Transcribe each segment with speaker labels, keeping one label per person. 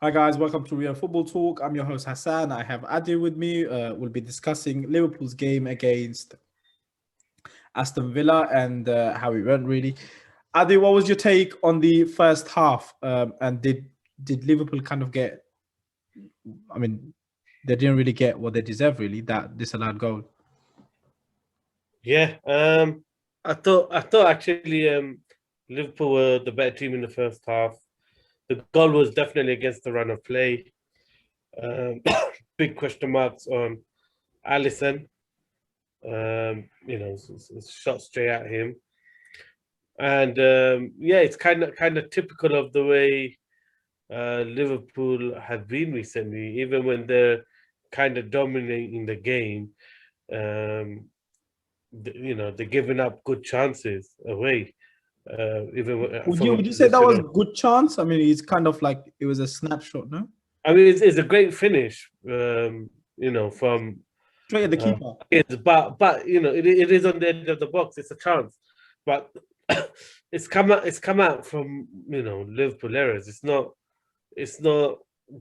Speaker 1: Hi guys, welcome to Real Football Talk. I'm your host Hassan. I have Adi with me. We'll be discussing Liverpool's game against Aston Villa and how it went. Really, Adi, what was your take on the first half? And did Liverpool kind of get? I mean, they didn't really get what they deserve. Really, that disallowed goal.
Speaker 2: Yeah, I thought actually Liverpool were the better team in the first half. The goal was definitely against the run of play. Um, big question marks on Alison. Shot straight at him, and yeah, it's kind of typical of the way Liverpool have been recently. Even when they're kind of dominating the game, um, they're giving up good chances away.
Speaker 1: Would
Speaker 2: From
Speaker 1: you
Speaker 2: a
Speaker 1: would you say that was
Speaker 2: position
Speaker 1: a good chance? I mean, it's kind of like it was a snapshot, no?
Speaker 2: I mean, it's a great finish. From
Speaker 1: Straight at the keeper.
Speaker 2: it's but it is on the end of the box. It's a chance, but it's come out from Liverpool errors. It's not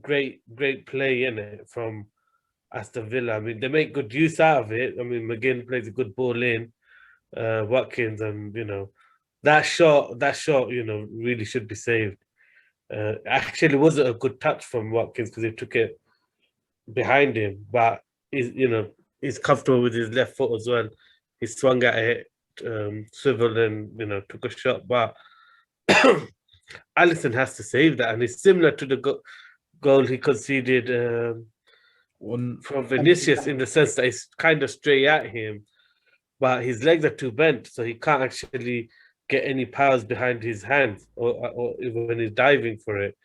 Speaker 2: great play in it from Aston Villa. I mean, they make good use out of it. I mean, McGinn plays a good ball in. Watkins and that shot really should be saved. Actually, wasn't a good touch from Watkins because he took it behind him, but he's comfortable with his left foot as well. He swung at it, swiveled, and took a shot. But Alison has to save that, and it's similar to the goal he conceded from Vinicius in the sense that it's kind of straight at him, but his legs are too bent, so he can't actually get any powers behind his hands or even when he's diving for it,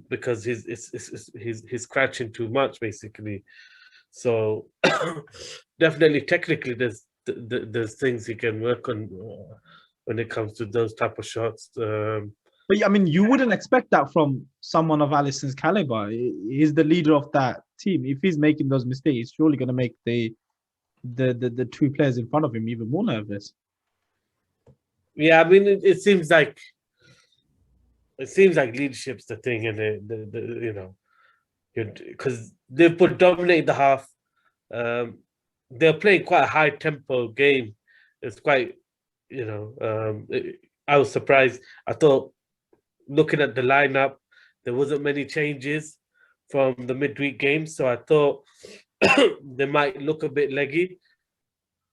Speaker 2: because he's crouching too much basically. So definitely, technically, there's things he can work on when it comes to those type of shots.
Speaker 1: But yeah, I mean, you wouldn't expect that from someone of Alisson's caliber. He's the leader of that team. If he's making those mistakes, he's surely going to make the two players in front of him even more nervous.
Speaker 2: Yeah, I mean, it seems like leadership's the thing, and because Liverpool dominate the half. They're playing quite a high tempo game. It's quite, I was surprised. I thought, looking at the lineup, there wasn't many changes from the midweek game, so I thought they might look a bit leggy.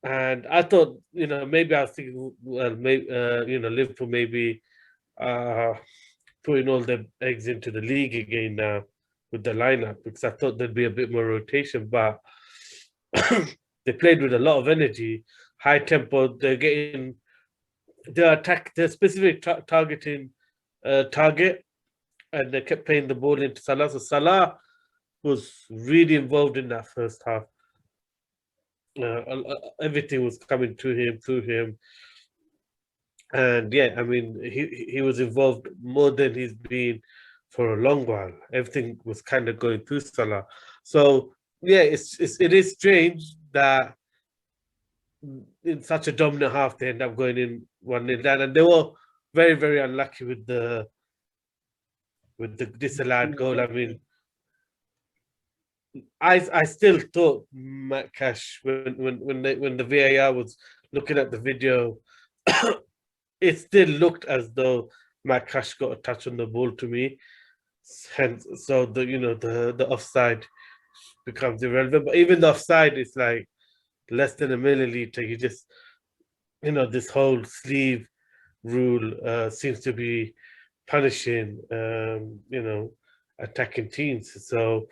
Speaker 2: And I thought, maybe I was thinking, well, maybe Liverpool maybe uh, putting all their eggs into the league again now with the lineup, because I thought there'd be a bit more rotation, but they played with a lot of energy, high tempo. They're specific targeting target, and they kept playing the ball into Salah. So Salah was really involved in that first half. Everything was coming to him, through him, and yeah, I mean, he was involved more than he's been for a long while. Everything was kind of going through Salah. So yeah, it is strange that in such a dominant half they end up going in 1-0 down, and they were very, very unlucky with the disallowed goal. I mean, I still thought Matt Cash, when the VAR was looking at the video, it still looked as though Matt Cash got a touch on the ball to me. Hence, so the offside becomes irrelevant. But even the offside is like less than a milliliter. You just this whole sleeve rule seems to be punishing attacking teams. So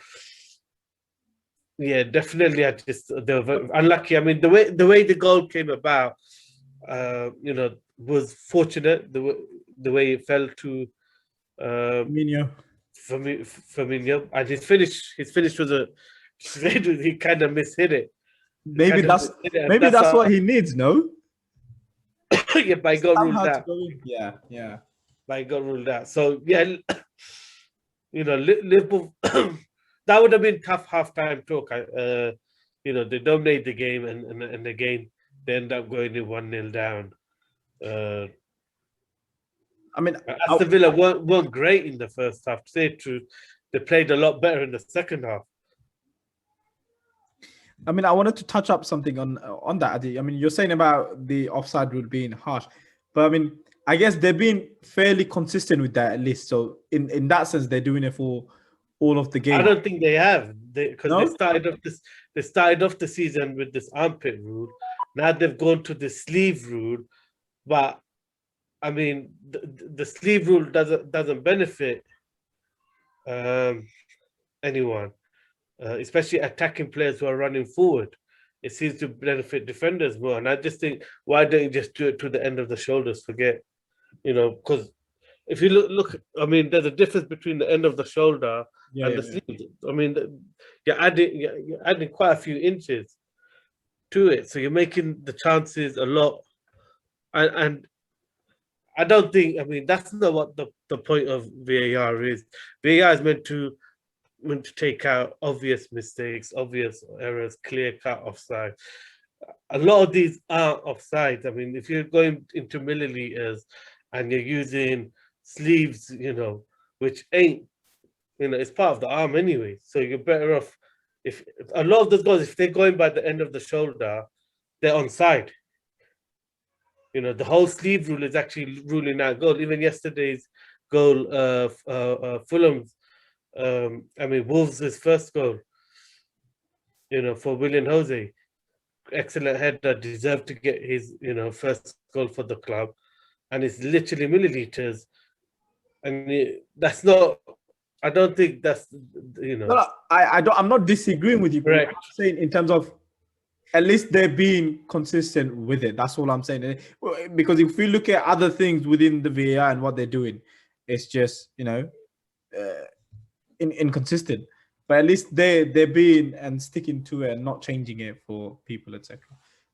Speaker 2: yeah, definitely. They were very unlucky. I mean, the way the goal came about, was fortunate. The way it fell to
Speaker 1: Firmino.
Speaker 2: Firmino, and his finish was he kind of mishit it.
Speaker 1: Maybe that's what he needs. No,
Speaker 2: Yeah, but he got ruled
Speaker 1: somehow to
Speaker 2: out.
Speaker 1: go in. Yeah, yeah.
Speaker 2: But he got ruled out. So yeah, Liverpool. That would have been tough halftime talk. They dominate the game, and again they end up going in 1-0 down.
Speaker 1: I mean,
Speaker 2: Aston Villa weren't great in the first half. To say the truth, they played a lot better in the second half.
Speaker 1: I mean, I wanted to touch up something on that, Adi. I mean, you're saying about the offside rule being harsh, but I mean, I guess they've been fairly consistent with that at least. So in that sense, they're doing it for all of the game.
Speaker 2: I don't think they have, because
Speaker 1: No?
Speaker 2: they started off the season with this armpit rule. Now they've gone to the sleeve rule, but I mean, the sleeve rule doesn't benefit anyone, especially attacking players who are running forward. It seems to benefit defenders more, and I just think, why don't you just do it to the end of the shoulders? Forget, because if you look, I mean, there's a difference between the end of the shoulder and the sleeve. I mean, you're adding quite a few inches to it, so you're making the chances a lot, and I don't think. I mean, that's not what the point of VAR is. VAR is meant to take out obvious mistakes, obvious errors, clear-cut offside. A lot of these are offsides. I mean, if you're going into milliliters and you're using sleeves, which ain't, it's part of the arm anyway. So you're better off if a lot of those goals, if they're going by the end of the shoulder, they're onside. The whole sleeve rule is actually ruling out goal. Even yesterday's goal, Fulham's, Wolves' first goal, for William Jose. Excellent header, deserved to get his, first goal for the club. And it's literally milliliters. And that's not, I don't think that's,
Speaker 1: No, I'm not disagreeing with you.
Speaker 2: Correct.
Speaker 1: I'm saying in terms of, at least they're being consistent with it. That's all I'm saying. Because if we look at other things within the VAR and what they're doing, it's just, inconsistent. But at least they're being and sticking to it and not changing it for people, etc.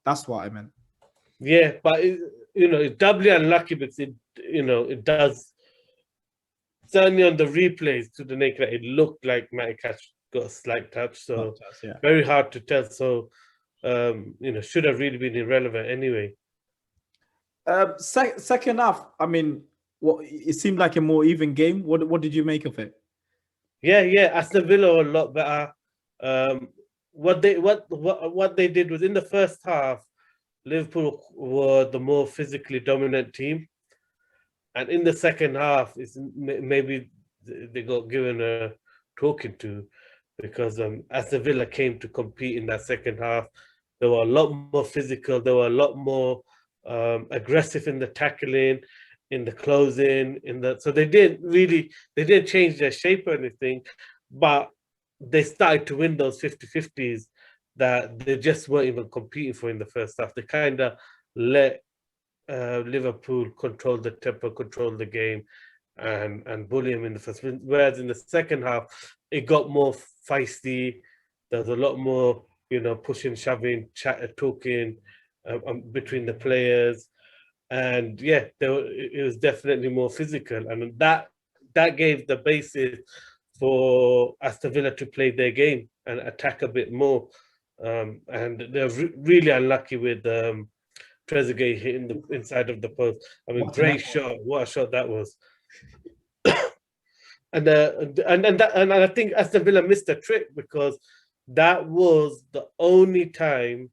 Speaker 1: That's what I meant.
Speaker 2: Yeah, but it's doubly unlucky because it does, certainly on the replays to the naked eye, it looked like Matty Cash got a slight touch. So very hard to tell. So should have really been irrelevant anyway.
Speaker 1: Second half, I mean, it seemed like a more even game. What did you make of it?
Speaker 2: Yeah, Aston Villa were a lot better. What they did was, in the first half, Liverpool were the more physically dominant team, and in the second half, maybe they got given a talking to, because Aston Villa came to compete in that second half. They were a lot more physical. They were a lot more aggressive in the tackling, in the closing, so they didn't change their shape or anything, but they started to win those 50-50s that they just weren't even competing for in the first half. They kind of let Liverpool control the tempo, control the game, and bully them in the first. Whereas in the second half, it got more feisty. There's a lot more, pushing, shoving, talking between the players. And yeah, it was definitely more physical, and that gave the basis for Aston Villa to play their game and attack a bit more. And they're really unlucky with Trezeguet hitting the inside of the post. I mean, great shot! What a shot that was! and I think Aston Villa missed a trick, because that was the only time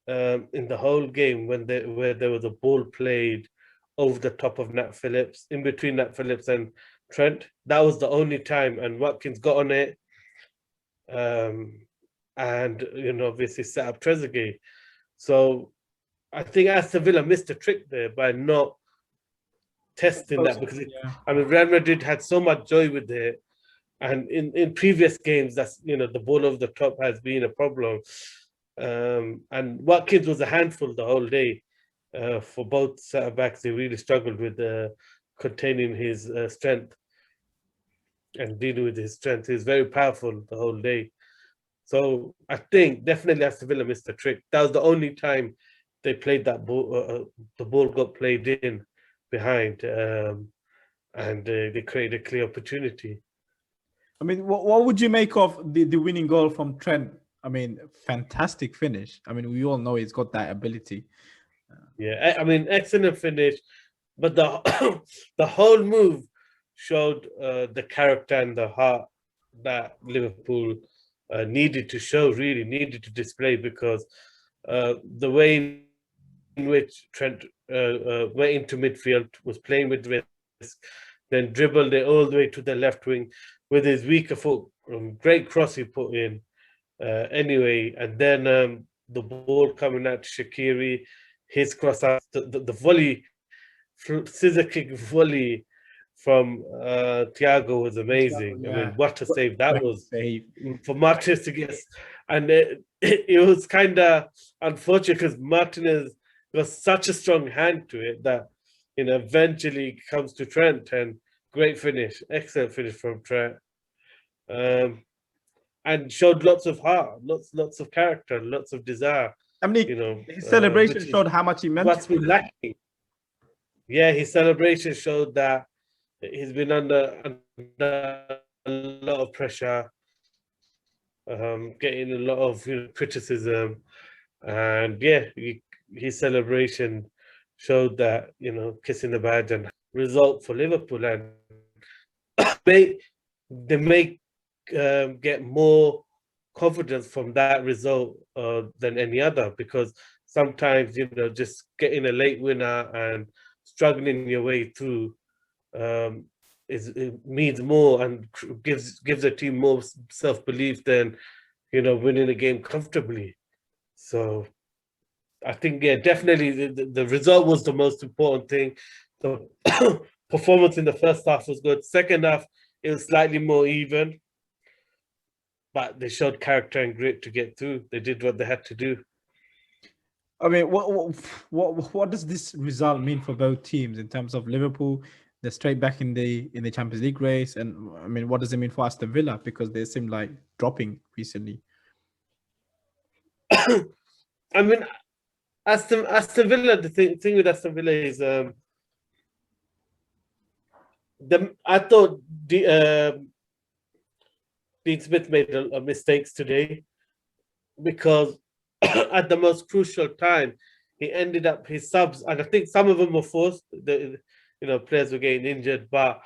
Speaker 2: in the whole game where there was a ball played over the top of Nat Phillips, in between Nat Phillips and Trent. That was the only time, and Watkins got on it, and obviously set up Trezeguet. So I think Aston Villa missed a trick there by not testing that, because Real Madrid had so much joy with it, and in previous games, that's the ball over the top has been a problem. And Watkins was a handful the whole day for both centre backs. They really struggled with containing his strength and dealing with his strength. He was very powerful the whole day. So I think definitely Aston Villa missed a trick. That was the only time they played that ball. The ball got played in behind, and they created a clear opportunity.
Speaker 1: I mean, what would you make of the winning goal from Trent? I mean, fantastic finish. I mean, we all know he's got that ability.
Speaker 2: Yeah, I mean, excellent finish. but the the whole move showed the character and the heart that Liverpool needed to show, really needed to display, because the way in which Trent went into midfield, was playing with risk, then dribbled it all the way to the left wing with his weaker foot. Great cross he put in anyway, and then the ball coming out to Shaqiri, his cross out, the volley, scissor kick volley from Thiago was amazing.
Speaker 1: Yeah,
Speaker 2: I mean, what a save that
Speaker 1: great
Speaker 2: was
Speaker 1: save.
Speaker 2: for Martinez to get, and it was kind of unfortunate because Martinez got such a strong hand to it that eventually comes to Trent, and great finish, excellent finish from Trent, and showed lots of heart, lots of character, lots of desire.
Speaker 1: I mean, his celebration showed how much he meant.
Speaker 2: What's been lacking. Yeah, his celebration showed that he's been under a lot of pressure, getting a lot of criticism, and yeah, his celebration showed that kissing the badge and result for Liverpool, and they may get more confidence from that result than any other, because sometimes just getting a late winner and struggling your way through it means more and gives the team more self-belief than winning a game comfortably. So I think, yeah, definitely the result was the most important thing. The performance in the first half was good. Second half, it was slightly more even, but they showed character and grit to get through. They did what they had to do.
Speaker 1: I mean, what does this result mean for both teams in terms of Liverpool? They're straight back in the Champions League race, and I mean, what does it mean for Aston Villa, because they seem like dropping recently?
Speaker 2: I mean, Aston Villa. The thing with Aston Villa is, I thought Dean Smith made a mistakes today, because at the most crucial time, he ended up his subs, and I think some of them were forced. Players were getting injured, but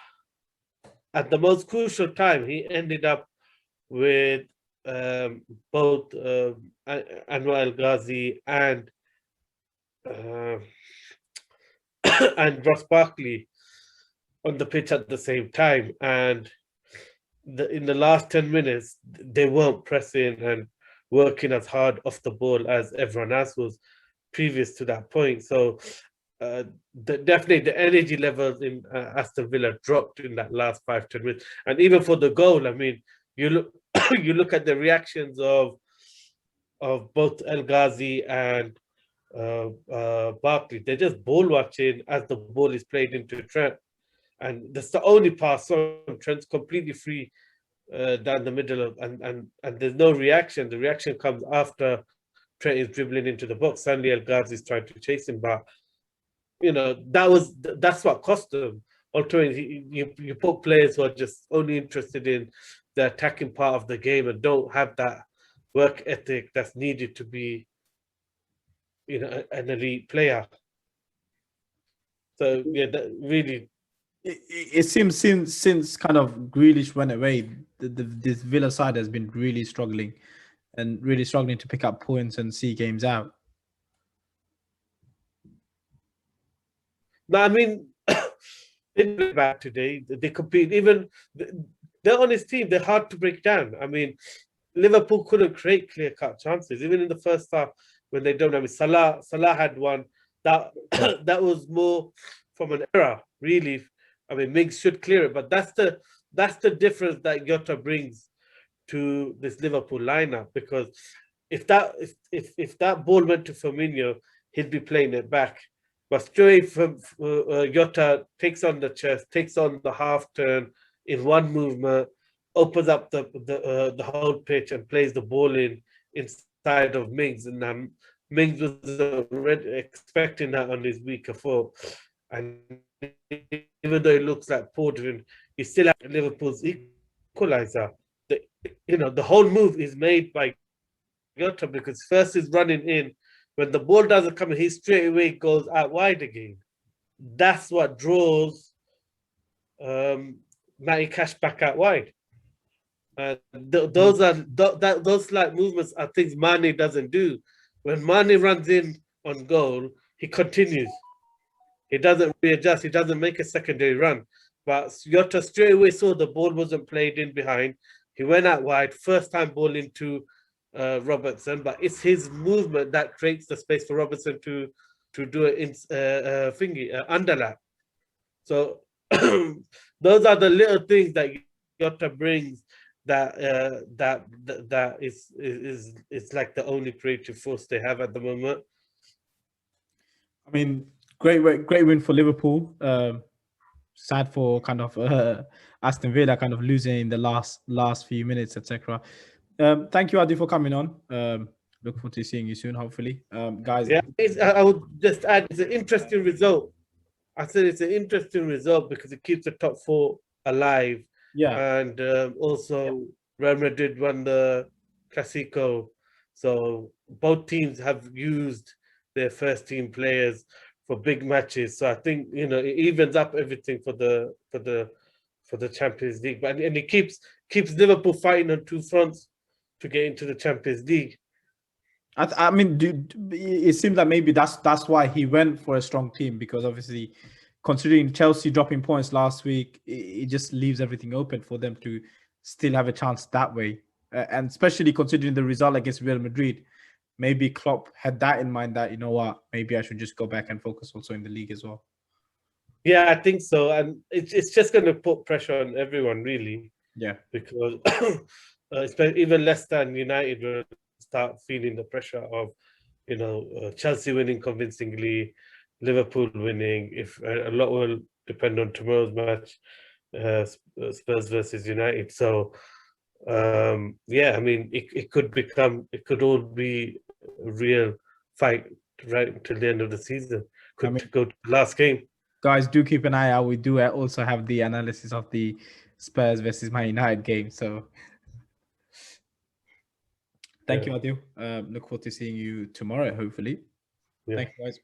Speaker 2: at the most crucial time, he ended up with both Anwar El Ghazi and and Ross Barkley on the pitch at the same time, and in the last 10 minutes, they weren't pressing and working as hard off the ball as everyone else was previous to that point. So definitely the energy levels in Aston Villa dropped in that last 5-10 minutes. And even for the goal, I mean, you look you look at the reactions of both El Ghazi and Barkley. They're just ball watching as the ball is played into Trent, and that's the only pass on. Trent's completely free down the middle of, and there's no reaction. The reaction comes after Trent is dribbling into the box. Suddenly El Ghazi is trying to chase him, but that's what cost them. Ultimately, you put players who are just only interested in the attacking part of the game and don't have that work ethic that's needed to be an elite player. So yeah, that really.
Speaker 1: It seems since kind of Grealish went away, this Villa side has been really struggling to pick up points and see games out.
Speaker 2: No, I mean, they did bad today. They compete. Even they're on his team. They're hard to break down. I mean, Liverpool couldn't create clear-cut chances, even in the first half when they don't. I mean, Salah had one that was more from an error, really. I mean, Mings should clear it, but that's the difference that Jota brings to this Liverpool lineup. Because if that ball went to Firmino, he'd be playing it back. But straight from Jota takes on the chest, takes on the half turn in one movement, opens up the whole pitch and plays the ball inside of Mings, and Mings was already expecting that on his weaker foot. And even though it looks like Portland, he still has Liverpool's equalizer. The whole move is made by Jota, because first he's running in. When the ball doesn't come in, he straight away goes out wide again. that's what draws Matty Cash back out wide. Those slight movements are things Mane doesn't do. When Mane runs in on goal, he continues. He doesn't readjust. He doesn't make a secondary run. But Jota straight away saw the ball wasn't played in behind. He went out wide, first time ball into Robertson, but it's his movement that creates the space for Robertson to do it in underlap. So those are the little things that Jota brings that is like the only creative force they have at the moment.
Speaker 1: I mean, great win for Liverpool. Sad for kind of Aston Villa kind of losing in the last few minutes, etc. Thank you, Adi, for coming on. Look forward to seeing you soon, hopefully. Guys.
Speaker 2: Yeah, I would just add, it's an interesting result. I said it's an interesting result because it keeps the top four alive.
Speaker 1: Yeah.
Speaker 2: And also Real Madrid won the Clasico. So both teams have used their first team players for big matches. So I think, you know, it evens up everything for the Champions League. But and it keeps Liverpool fighting on two fronts to get into the Champions League.
Speaker 1: I mean, it seems like maybe that's why he went for a strong team, because obviously, considering Chelsea dropping points last week, it just leaves everything open for them to still have a chance that way. And especially considering the result against Real Madrid, maybe Klopp had that in mind, that, you know what, maybe I should just go back and focus also in the league as well.
Speaker 2: Yeah, I think so. And it's just going to put pressure on everyone, really.
Speaker 1: Yeah.
Speaker 2: Because even Leicester and United will start feeling the pressure of, you know, Chelsea winning convincingly, Liverpool winning. If a lot will depend on tomorrow's match, Spurs versus United. So, yeah, I mean, it could all be a real fight right until the end of the season. Could go to the last game.
Speaker 1: Guys, do keep an eye out. We do also have the analysis of the Spurs versus Man United game. So thank you, Adil. Look forward to seeing you tomorrow, hopefully.
Speaker 2: Yeah.
Speaker 1: Thank you, guys.